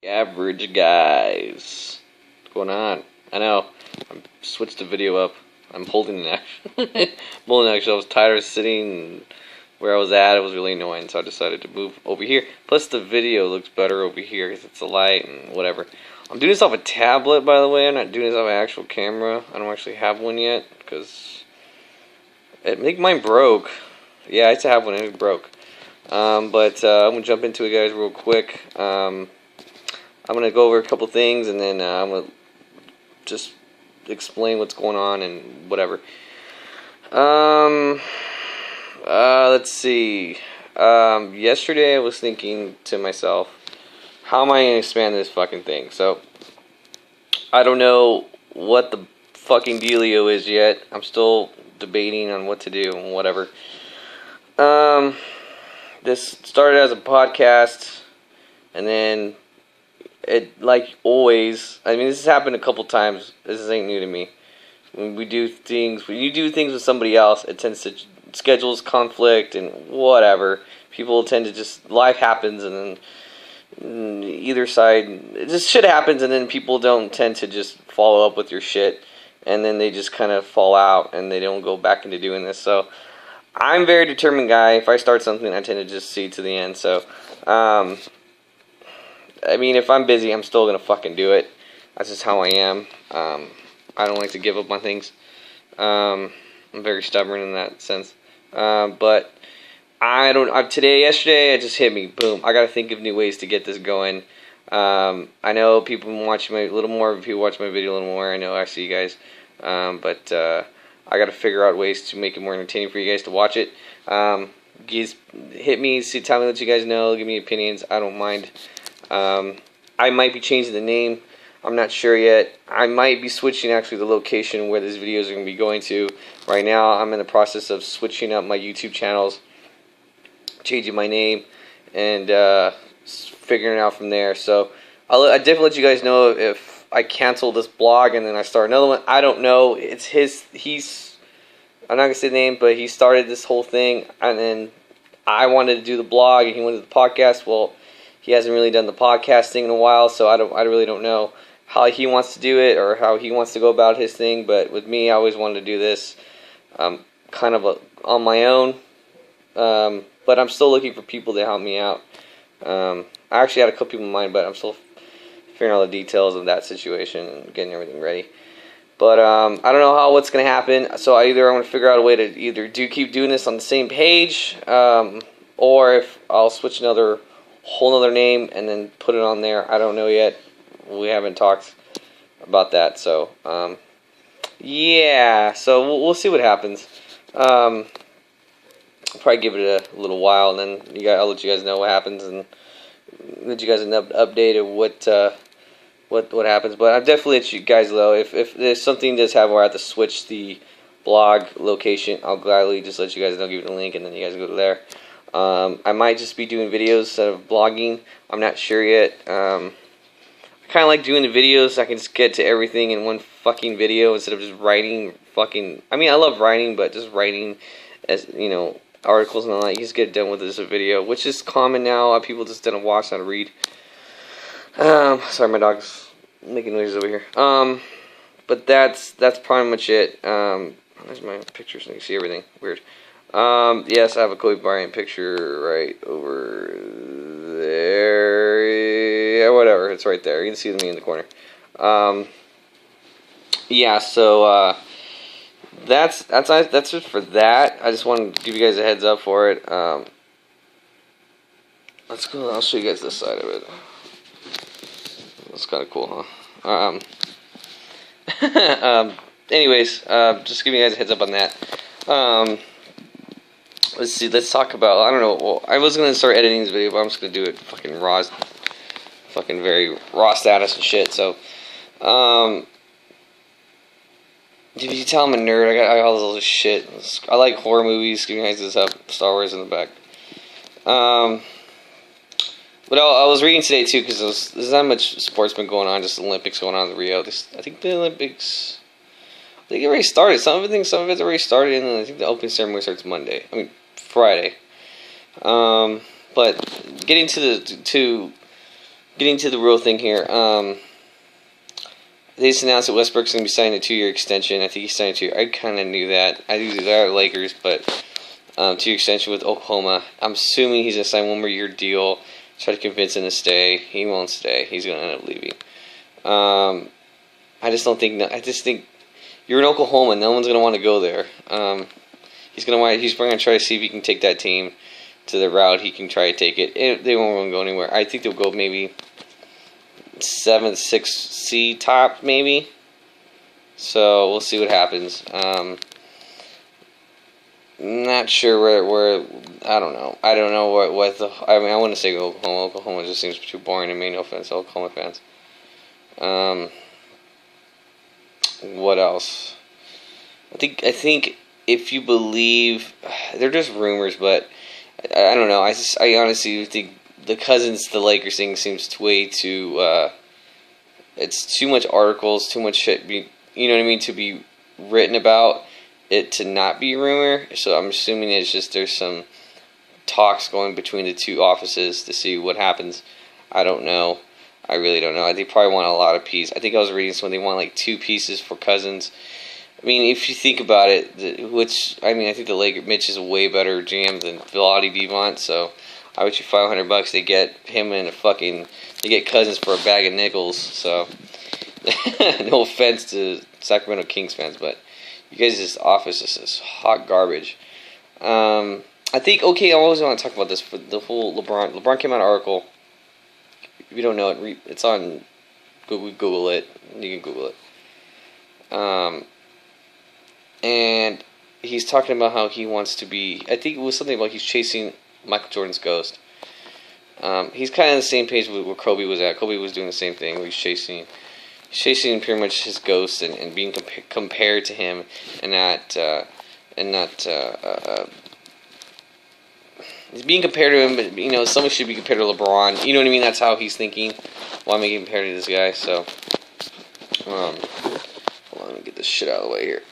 Average guys. What's going on? I know. I switched the video up. I'm holding it actually. I was tired of sitting where I was at. It was really annoying, so I decided to move over here. Plus, the video looks better over here because it's a light and whatever. I'm doing this off a tablet, by the way. I'm not doing this off an actual camera. I don't actually have one yet because I think mine broke. Yeah, I used to have one and it broke. But I'm gonna jump into it, guys, real quick. I'm going to go over a couple things, and then I'm going to just explain what's going on and whatever. Let's see. Yesterday I was thinking to myself, how am I going to expand this fucking thing? So, I don't know what the fucking dealio is yet. I'm still debating on what to do and whatever. This started as a podcast, and then it, like always, I mean, this has happened a couple times. This ain't new to me. When you do things with somebody else, it tends to schedules conflict and whatever. People tend to just, life happens, and then either side, just shit happens, and then people don't tend to just follow up with your shit, and then they just kind of fall out, and they don't go back into doing this. So, I'm a very determined guy. If I start something, I tend to just see to the end. So, I mean, if I'm busy, I'm still going to fucking do it. That's just how I am. I don't like to give up on things. I'm very stubborn in that sense. But yesterday, it just hit me. Boom. I got to think of new ways to get this going. I know people watch my video a little more. I know I see you guys. But I got to figure out ways to make it more entertaining for you guys to watch it. Hit me, tell me what you guys know, give me opinions. I don't mind. I might be changing the name. I'm not sure yet. I might be switching actually the location where these videos are going to be going to. Right now, I'm in the process of switching up my YouTube channels, changing my name, and figuring it out from there. So I'll definitely let you guys know if I cancel this blog and then I start another one. I don't know. It's I'm not going to say the name, but he started this whole thing, and then I wanted to do the blog and he wanted the podcast. Well, he hasn't really done the podcast thing in a while, so I really don't know how he wants to do it or how he wants to go about his thing. But with me, I always wanted to do this kind of on my own. But I'm still looking for people to help me out. I actually had a couple people in mind, but I'm still figuring out the details of that situation and getting everything ready. But I don't know what's going to happen. So I'm going to figure out a way to keep doing this on the same page, or if I'll switch whole other name and then put it on there. I don't know yet. We haven't talked about that. So yeah. So we'll see what happens. I'll probably give it a little while, and then I'll let you guys know what happens and let you guys an update of what happens. But I'll definitely let you guys know if there's something does happen where I have to switch the blog location. I'll gladly just let you guys know, give you the link, and then you guys go to there. I might just be doing videos instead of blogging. I'm not sure yet. I kind of like doing the videos so I can just get to everything in one fucking video instead of just writing I mean, I love writing, but just writing as, articles and all that. You just get done with this video, which is common now. People just don't watch, not read. Sorry, my dog's making noises over here. But that's pretty much it. There's my picture so you can see everything. Weird. Yes, I have a Kobe Bryant picture right over there. Yeah, whatever. It's right there. You can see me in the corner. Yeah, so, that's it for that. I just wanted to give you guys a heads up for it. Let's go. I'll show you guys this side of it. That's kind of cool, huh? Anyways, just giving you guys a heads up on that. Let's see, let's talk about, I don't know, well, I was going to start editing this video, but I'm just going to do it very raw status and shit, so, if you tell I'm a nerd, I got all this shit. I like horror movies, giving you guys this up, Star Wars in the back. But I was reading today, too, because there's not much sports been going on, just the Olympics going on in Rio. I think the Olympics, it already started. Some of it's already started, and I think the opening ceremony starts Friday. But getting to getting to the real thing here. They just announced that Westbrook's going to be signing a 2-year extension. I think he signed a 2-year. I kind of knew that. I knew that Lakers, but 2-year extension with Oklahoma. I'm assuming he's going to sign one more year deal. Try to convince him to stay. He won't stay. He's going to end up leaving. I just don't think. I just think you're in Oklahoma. No one's going to want to go there. He's going to try to see if he can take that team to the route he can try to take it. They won't want to go anywhere. I think they'll go maybe 7th, 6th seed top, maybe. So we'll see what happens. Not sure where I don't know. I don't know what the. I mean, I wouldn't say Oklahoma. Oklahoma just seems too boring to me. No offense, Oklahoma fans. What else? I think if you believe, they're just rumors, but I don't know. I honestly think the Cousins, the Lakers thing seems way too. It's too much articles, too much shit. You know what I mean? To be written about it to not be rumor. So I'm assuming it's just there's some talks going between the two offices to see what happens. I don't know. I really don't know. They probably want a lot of pieces. I think I was reading something. They want like 2 pieces for Cousins. I mean, if you think about it, I think the Mitch is a way better GM than Vlade Divac. So I bet you $500 they get him in they get Cousins for a bag of nickels. So no offense to Sacramento Kings fans, but you guys' office is hot garbage. I think I always want to talk about this for the whole LeBron. LeBron came out an article. If you don't know it, it's on Google it. You can Google it. And he's talking about how he wants to be. I think it was something about he's chasing Michael Jordan's ghost. He's kind of on the same page with where Kobe was at. Kobe was doing the same thing. Where he's chasing pretty much his ghost and being compared to him, and not he's being compared to him. But someone should be compared to LeBron. You know what I mean? That's how he's thinking. Why am I getting compared to this guy? So, hold on, let me get this shit out of the way here.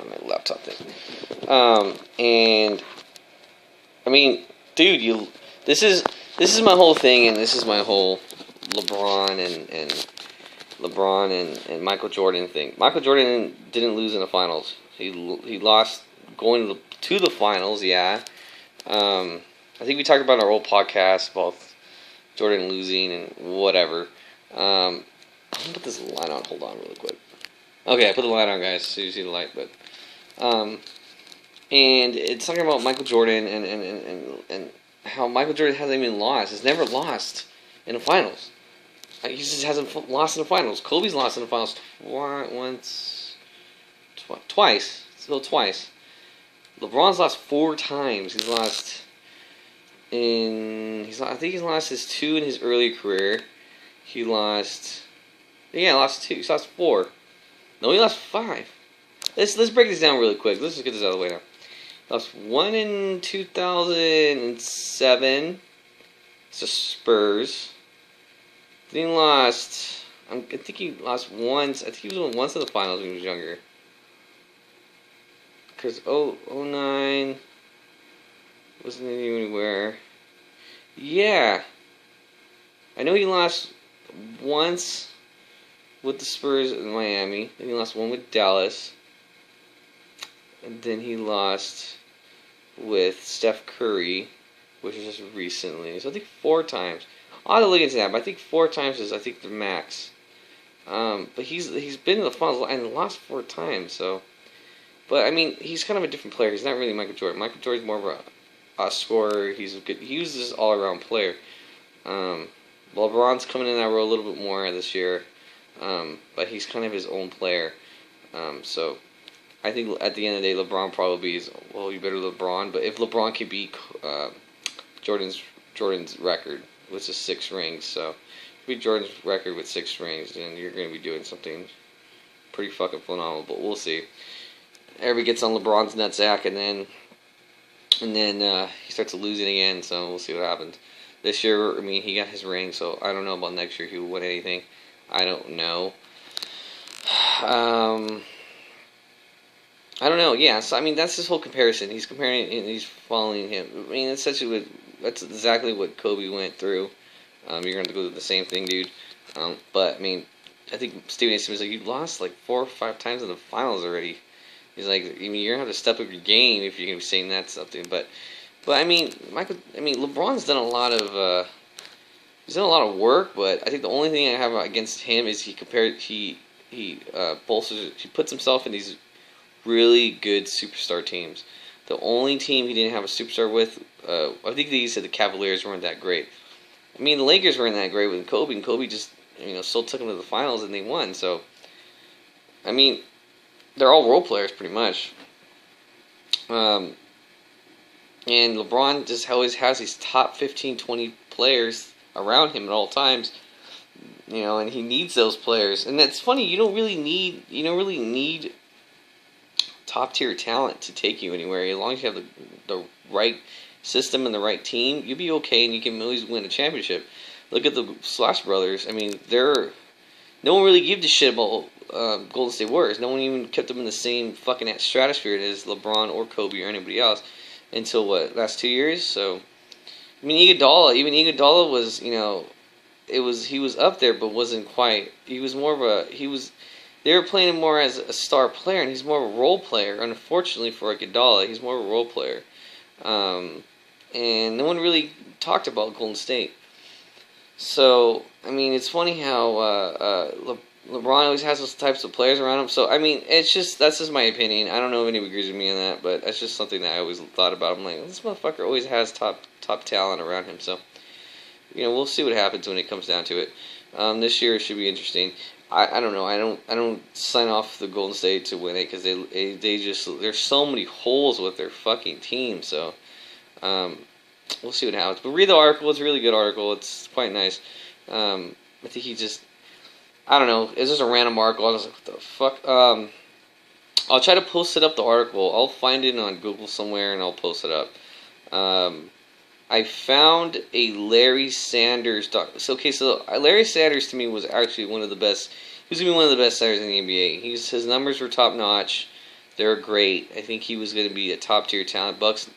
My laptop thing. And I mean, dude, this is my whole thing, and this is my whole LeBron and Michael Jordan thing. Michael Jordan didn't lose in the finals. He lost going to the finals. Yeah. I think we talked about in our old podcast about Jordan losing and whatever. I'm gonna put this light on. Hold on, really quick. Okay, I put the light on, guys, so you see the light. But and it's talking about Michael Jordan and how Michael Jordan hasn't even lost. He's never lost in the finals. He just hasn't lost in the finals. Kobe's lost in the finals twice. Still twice. LeBron's lost 4 times. He's lost I think he's lost his 2 in his early career. He lost 2. He's lost 4. No, he lost 5. Let's break this down really quick. Let's just get this out of the way now. He lost 1 in 2007. It's the Spurs. Then he lost. I think he lost once. I think he was once in the finals when he was younger. Because 09 wasn't anywhere. Yeah. I know he lost once with the Spurs in Miami. Then he lost one with Dallas. And then he lost with Steph Curry, which was just recently. So I think 4 times. I'll have to look into that, but I think 4 times is the max. But he's been in the finals and lost 4 times. So, but I mean, he's kind of a different player. He's not really Michael Jordan. Michael Jordan's more of a scorer. He's good. He was this all around player. LeBron's coming in that role a little bit more this year, but he's kind of his own player. So I think at the end of the day, LeBron probably is. Well, you better LeBron. But if LeBron can beat Jordan's record, which is 6 rings, so beat Jordan's record with 6 rings, then you're going to be doing something pretty fucking phenomenal. But we'll see. Everybody gets on LeBron's nutsack, and then he starts losing again. So we'll see what happens. This year, I mean, he got his ring, so I don't know about next year. He will win anything. I don't know. I don't know. Yeah, so I mean, that's his whole comparison. He's comparing and he's following him. I mean, that's exactly what Kobe went through. You're going to go do the same thing, dude. But I mean, I think Stephen A. Smith was like, you lost like 4 or 5 times in the finals already. He's like, I mean, you're gonna have to step up your game if you're gonna be saying that something. But I mean, LeBron's done a lot of he's done a lot of work. But I think the only thing I have against him is he bolsters, he puts himself in these really good superstar teams. The only team he didn't have a superstar with, I think they said the Cavaliers weren't that great. I mean, the Lakers weren't that great with Kobe, and Kobe just still took them to the finals and they won. So I mean, they're all role players pretty much. And LeBron just always has these top 15, 20 players around him at all times. And he needs those players. And that's funny, you don't really need top tier talent to take you anywhere. As long as you have the right system and the right team, you'll be okay and you can always win a championship. Look at the Splash Brothers. I mean, no one really gave a shit about Golden State Warriors. No one even kept them in the same fucking stratosphere as LeBron or Kobe or anybody else until last 2 years. So I mean, Iguodala was he was up there but wasn't quite. He was more of they were playing him more as a star player and he's more of a role player. Unfortunately for Iguodala, he's more of a role player. And no one really talked about Golden State. So, I mean, it's funny how LeBron always has those types of players around him. So, I mean, that's just my opinion. I don't know if anybody agrees with me on that, but that's just something that I always thought about. I'm like, this motherfucker always has top talent around him. So, we'll see what happens when it comes down to it. This year should be interesting. I don't know. I don't sign off the Golden State to win it because they just there's so many holes with their fucking team. So, we'll see what happens. But read the article. It's a really good article. It's quite nice. I think I don't know. It's just a random article. I was like, what the fuck? I'll try to post it up, the article. I'll find it on Google somewhere and I'll post it up. I found a Larry Sanders So Larry Sanders to me was actually one of the best. He was going to be one of the best centers in the NBA. His numbers were top notch. They were great. I think he was going to be a top tier talent. Bucks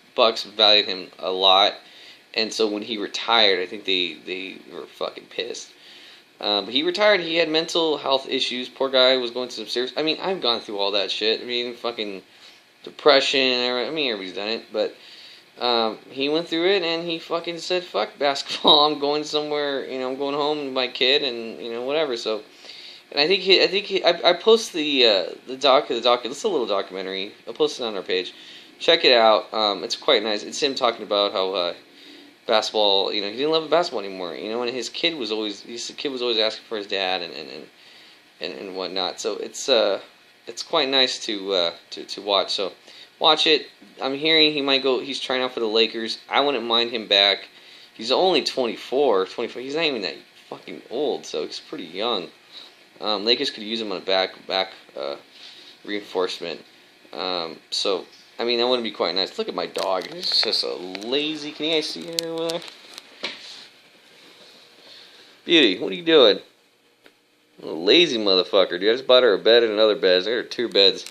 valued him a lot. And so when he retired, I think they were fucking pissed. But he retired. He had mental health issues. Poor guy was going through some serious. I mean, I've gone through all that shit. I mean, fucking depression. I mean, everybody's done it. But he went through it, and he fucking said, "Fuck basketball. I'm going somewhere. I'm going home with my kid, and whatever." So, and I post the doc. It's a little documentary. I'll post it on our page. Check it out. It's quite nice. It's him talking about how basketball. He didn't love basketball anymore. And his kid was always asking for his dad and whatnot. So it's quite nice to watch. So watch it. I'm hearing he might go. He's trying out for the Lakers. I wouldn't mind him back. He's only 24. He's not even that fucking old. So he's pretty young. Lakers could use him on a back reinforcement. So. I mean, that wouldn't be quite nice. Look at my dog. He's just a lazy... Can you guys see her over there? Beauty, what are you doing? A lazy motherfucker, dude. I just bought her a bed and another bed. There are 2 beds.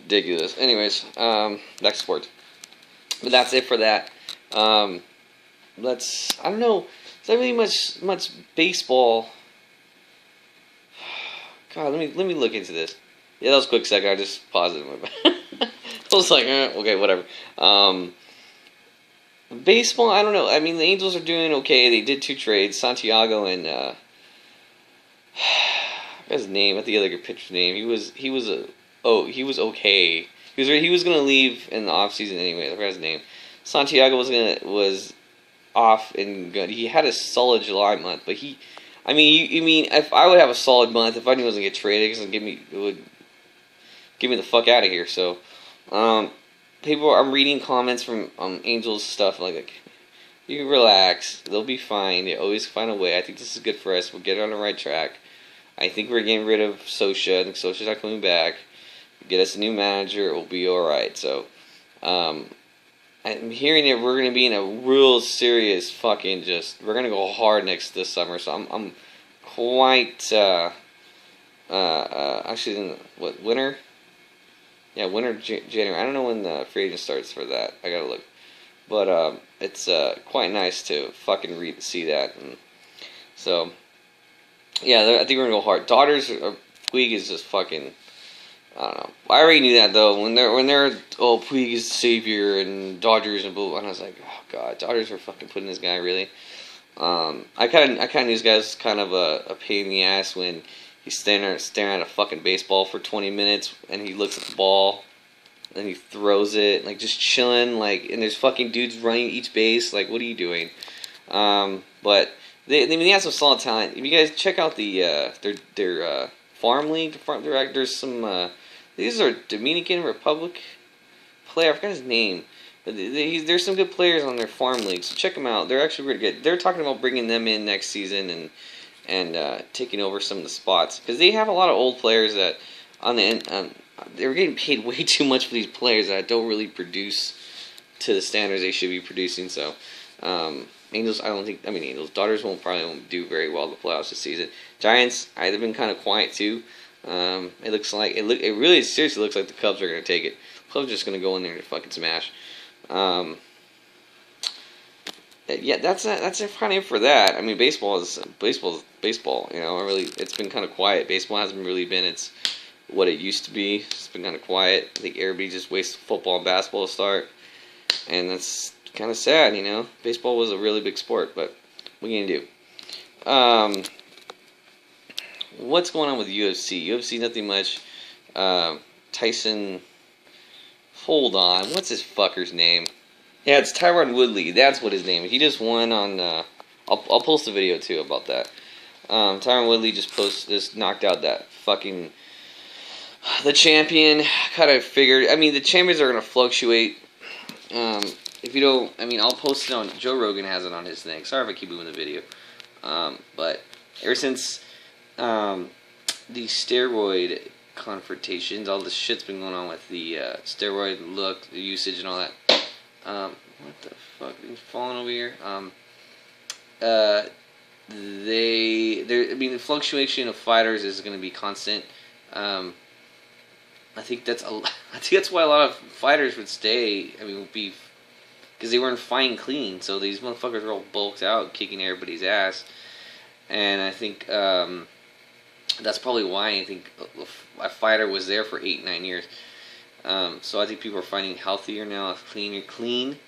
Ridiculous. Anyways, back to sports. But that's it for that. I don't know. Is there really much baseball? God, let me look into this. Yeah, that was a quick second. I just paused it in my bed. I was like, okay, whatever. Baseball, I don't know. I mean, the Angels are doing okay. They did 2 trades, Santiago and I forgot his name. I forget the other pitcher's name. He was okay. He was gonna leave in the offseason anyway. I forgot his name. Santiago was off and good. He had a solid July month, but you mean if I would have a solid month if I knew I was gonna get traded, it would get me the fuck out of here. So. I'm reading comments from Angels stuff like you can relax, they'll be fine, they always find a way. I think this is good for us. We'll get on the right track. I think we're getting rid of Sosha. I think Sosha's not coming back. Get us a new manager, it will be alright. So I'm hearing that we're gonna be in a real serious fucking we're gonna go hard this summer. So I'm quite actually winter. Yeah, winter, January. I don't know when the free agent starts for that. I gotta look. But it's quite nice to fucking see that. And so yeah, I think we're gonna go hard. Dodgers, Puig is just fucking. I don't know. I already knew that though. When they're Puig is the savior and Dodgers and blah, and I was like, oh god, Dodgers are fucking putting this guy really. I kind of knew this guy's kind of a pain in the ass when he's staring at a fucking baseball for 20 minutes and he looks at the ball and he throws it like just chilling like, and there's fucking dudes running each base like, what are you doing? But they have some solid talent. If you guys check out their farm league, there's some these are Dominican Republic player. I forgot his name. But there's some good players on their farm league, so check them out. They're actually really good. They're talking about bringing them in next season and taking over some of the spots because they have a lot of old players that on the end they're getting paid way too much for these players that don't really produce to the standards they should be producing. So Angels, Angels, Dodgers won't do very well in the playoffs this season. Giants, they've been kind of quiet too. It looks like it really seriously looks like the Cubs are going to take it. The Cubs are just going to go in there and fucking smash. Yeah, that's kind of it for that. I mean, baseball is baseball. You know, it's been kind of quiet. Baseball hasn't really been what it used to be. It's been kind of quiet. I think everybody just wastes football and basketball to start, and that's kind of sad. You know, baseball was a really big sport, but what are you gonna do? What's going on with UFC? UFC, nothing much. Tyson. Hold on, what's this fucker's name? Yeah, it's Tyron Woodley. That's what his name is. He just won on. I'll post a video too about that. Tyron Woodley just knocked out that fucking the champion. Kind of figured. I mean, the champions are gonna fluctuate. If you don't, I'll post it on. Joe Rogan has it on his thing. Sorry if I keep moving the video. But ever since the steroid confrontations, all this shit's been going on with the steroid the usage and all that. What the fuck? He's falling over here. The fluctuation of fighters is going to be constant. I think that's why a lot of fighters would stay. Would be because they weren't fighting clean. So these motherfuckers are all bulked out, kicking everybody's ass. And I think that's probably why I think a fighter was there for 8-9 years. So I think people are finding healthier now, clean,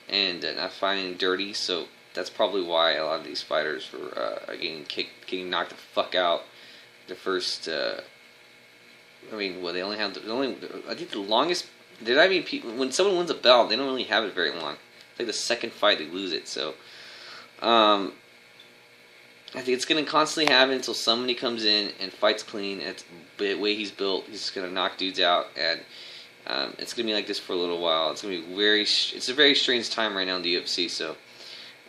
and not finding dirty. So that's probably why a lot of these fighters are getting knocked the fuck out. The first, they only have I think the longest. When someone wins a belt, they don't really have it very long. It's like the second fight they lose it. So, I think it's going to constantly happen until somebody comes in and fights clean. It's the way he's built. He's just going to knock dudes out, and it's going to be like this for a little while. It's going to be it's a very strange time right now in the UFC. So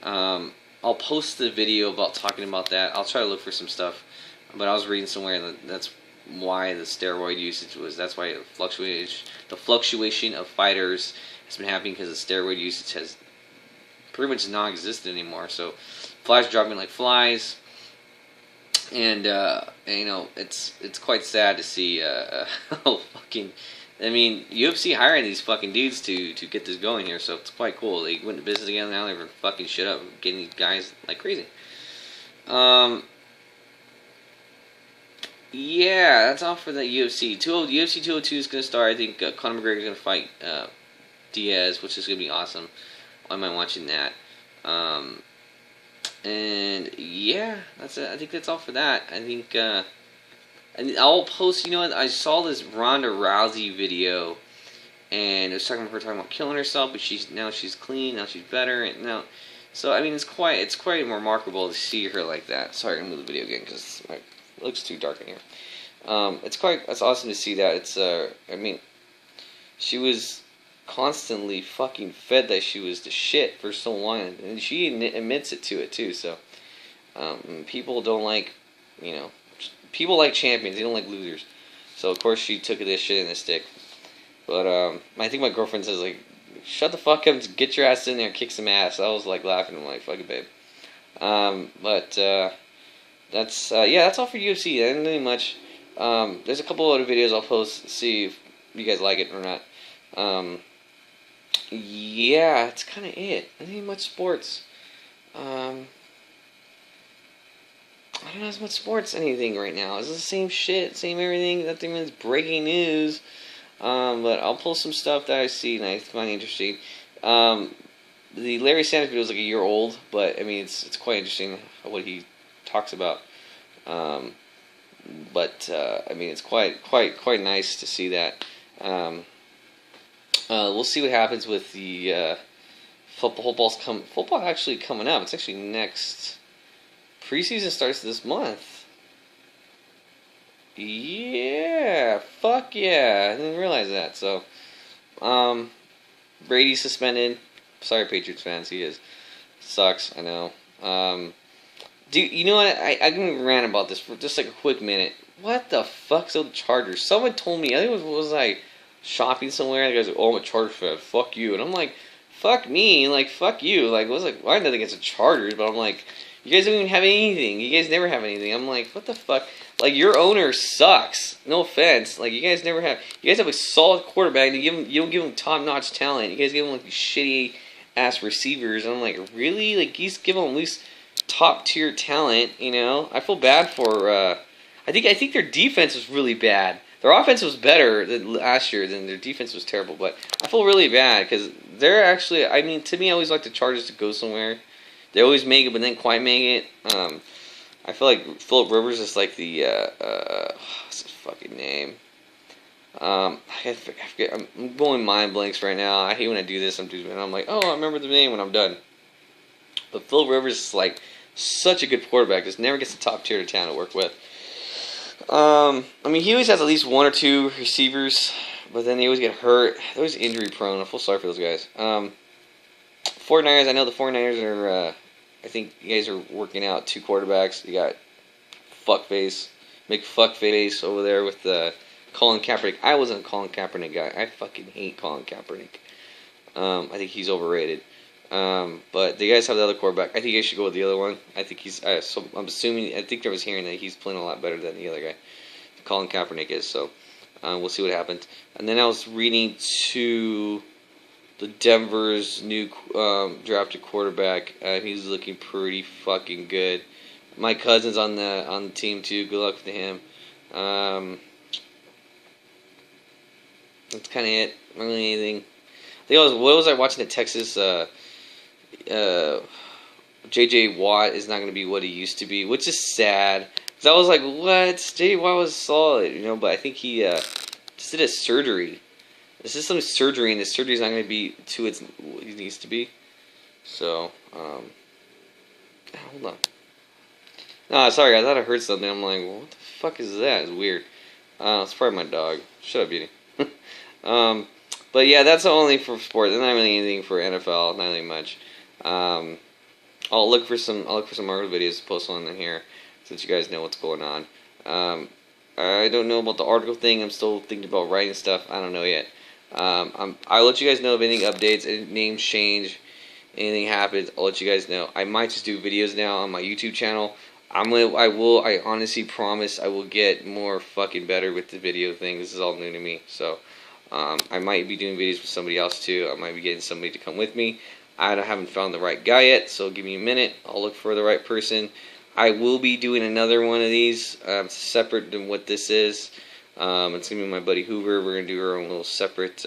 I'll post the video about talking about that. I'll try to look for some stuff, but I was reading somewhere that that's why the steroid usage that's why the fluctuation of fighters has been happening because the steroid usage has pretty much non-existent anymore. So flies dropping like flies, and it's quite sad to see UFC hiring these fucking dudes to get this going here, so it's quite cool. They went into business again, now they're fucking shit up, getting these guys like crazy. Yeah, that's all for the UFC. UFC 202 is going to start. I think Conor McGregor is going to fight Diaz, which is going to be awesome. I might watching that. And yeah, that's it. I think that's all for that. I think, and I'll post. You know what? I saw this Ronda Rousey video, and it was talking about killing herself, but she's clean. Now she's better, and now, so it's quite remarkable to see her like that. Sorry, I'm gonna move the video again because it looks too dark in here. It's awesome to see that. She was constantly fucking fed that she was the shit for so long, and she admits it too. So people don't like, people like champions. They don't like losers. So of course she took this shit in the stick. But I think my girlfriend says like, "Shut the fuck up, get your ass in there, and kick some ass." I was like laughing. I'm like, "Fuck it, babe." That's all for UFC. There isn't really much. There's a couple other videos I'll post. See if you guys like it or not. Yeah, that's kind of it. I think much sports. Um, I don't know as much sports anything right now. It's the same shit, same everything. Nothing is breaking news. But I'll pull some stuff that I see and I find interesting. Um, the Larry Sanders video is like a year old, but I mean it's quite interesting what he talks about. Um, but I mean it's quite nice to see that. Um, we'll see what happens with the football actually coming up. It's actually next. Preseason starts this month. Yeah, fuck yeah! I didn't realize that. So, Brady's suspended. Sorry, Patriots fans. He is. Sucks. I know. Dude, you know what? I'm gonna rant about this for just like a quick minute. What the fuck's with the Chargers? Someone told me. I think it was like shopping somewhere. And the guy's like, "Oh, I'm a Chargers fan. Fuck you." And I'm like, "Fuck me." Like, fuck you. Like, well, I was like, well, I nothing against the Chargers, but I'm like, you guys don't even have anything. You guys never have anything. I'm like, what the fuck? Like, your owner sucks. No offense. Like, you guys never have. You guys have a solid quarterback. And you don't give him top notch talent. You guys give him like these shitty ass receivers. And I'm like, really? Like, you give him at least top tier talent. You know, I feel bad for. I think their defense was really bad. Their offense was better than last year. Than their defense was terrible. But I feel really bad because they're actually. I mean, to me, I always like the Chargers to go somewhere. They always make it, but then quite make it. I feel like Philip Rivers is like the what's his fucking name? I forget. I'm going mind blanks right now. I hate when I do this. I'm like, oh, I remember the name when I'm done. But Philip Rivers is like such a good quarterback. Just never gets the top tier of talent to work with. I mean, he always has at least one or two receivers, but then they always get hurt. They're always injury prone. I feel sorry for those guys. 49ers. I know the 49ers are. I think you guys are working out two quarterbacks. You got fuckface, McFuckface over there with Colin Kaepernick. I wasn't a Colin Kaepernick guy. I fucking hate Colin Kaepernick. I think he's overrated. But the guys have the other quarterback. I think you guys should go with the other one. I think he's. So I'm assuming. I think I was hearing that he's playing a lot better than the other guy. Colin Kaepernick is. So we'll see what happens. And then I was reading to the Denver's new drafted quarterback. He's looking pretty fucking good. My cousin's on the team too. Good luck to him. That's kind of it. Not really anything. I think what was I watching at Texas? J.J. Watt is not going to be what he used to be, which is sad. Because I was like, what? J.J. Watt was solid, you know, but I think he just did a surgery. This is some surgery, and the surgery is not going to be to what it needs to be. So, hold on. No, sorry, I thought I heard something. I'm like, well, what the fuck is that? It's weird. It's probably my dog. Shut up, Beauty. But yeah, that's only for sports. There's not really anything for NFL. Not really much. I'll look for some article videos to post on in here, so that you guys know what's going on. I don't know about the article thing. I'm still thinking about writing stuff. I don't know yet. I'll let you guys know if anything updates, any names change, anything happens. I'll let you guys know. I might just do videos now on my YouTube channel. I honestly promise I will get more fucking better with the video thing. This is all new to me. So, I might be doing videos with somebody else too. I might be getting somebody to come with me. I haven't found the right guy yet, so give me a minute. I'll look for the right person. I will be doing another one of these, separate than what this is. It's going to be my buddy Hoover. We're going to do our own little separate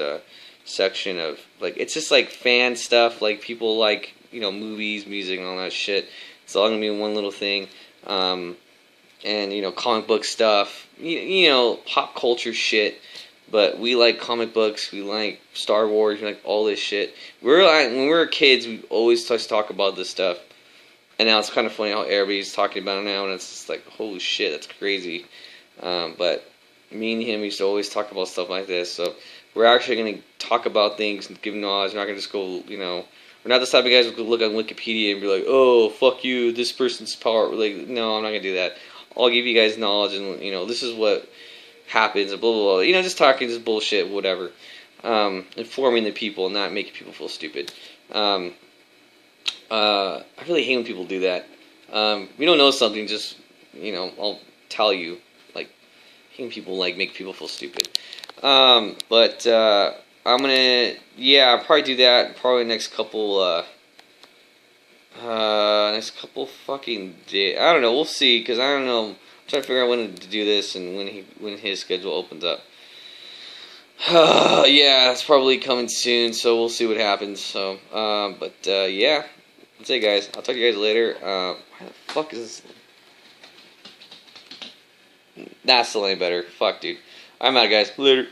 section of, like, it's just like fan stuff, like people like, you know, movies, music, and all that shit. It's all going to be in one little thing. And, you know, comic book stuff, you know, pop culture shit. But we like comic books, we like Star Wars, we like all this shit. When we were kids, we always talk about this stuff. And now it's kind of funny how everybody's talking about it now, and it's just like, holy shit, that's crazy. But me and him used to always talk about stuff like this. So we're actually going to talk about things and give knowledge. We're not going to just go, you know, we're not the type of guys who look on Wikipedia and be like, oh, fuck you, this person's power. Like, no, I'm not going to do that. I'll give you guys knowledge, and, you know, this is what happens, and blah, blah, blah. You know, just talking, just bullshit, whatever. Informing the people, not making people feel stupid. I really hate when people do that. We don't know something, just, you know, I'll tell you. Like, hating people, like, make people feel stupid. But I'm gonna, yeah, I'll probably do that. Probably next couple fucking days. I don't know. We'll see, cause I don't know. I'm trying to figure out when to do this and when his schedule opens up. Yeah, it's probably coming soon, so we'll see what happens. So, yeah, that's it, guys. I'll talk to you guys later. Why the fuck is this? That's still any better. Fuck, dude. I'm out, guys. Later.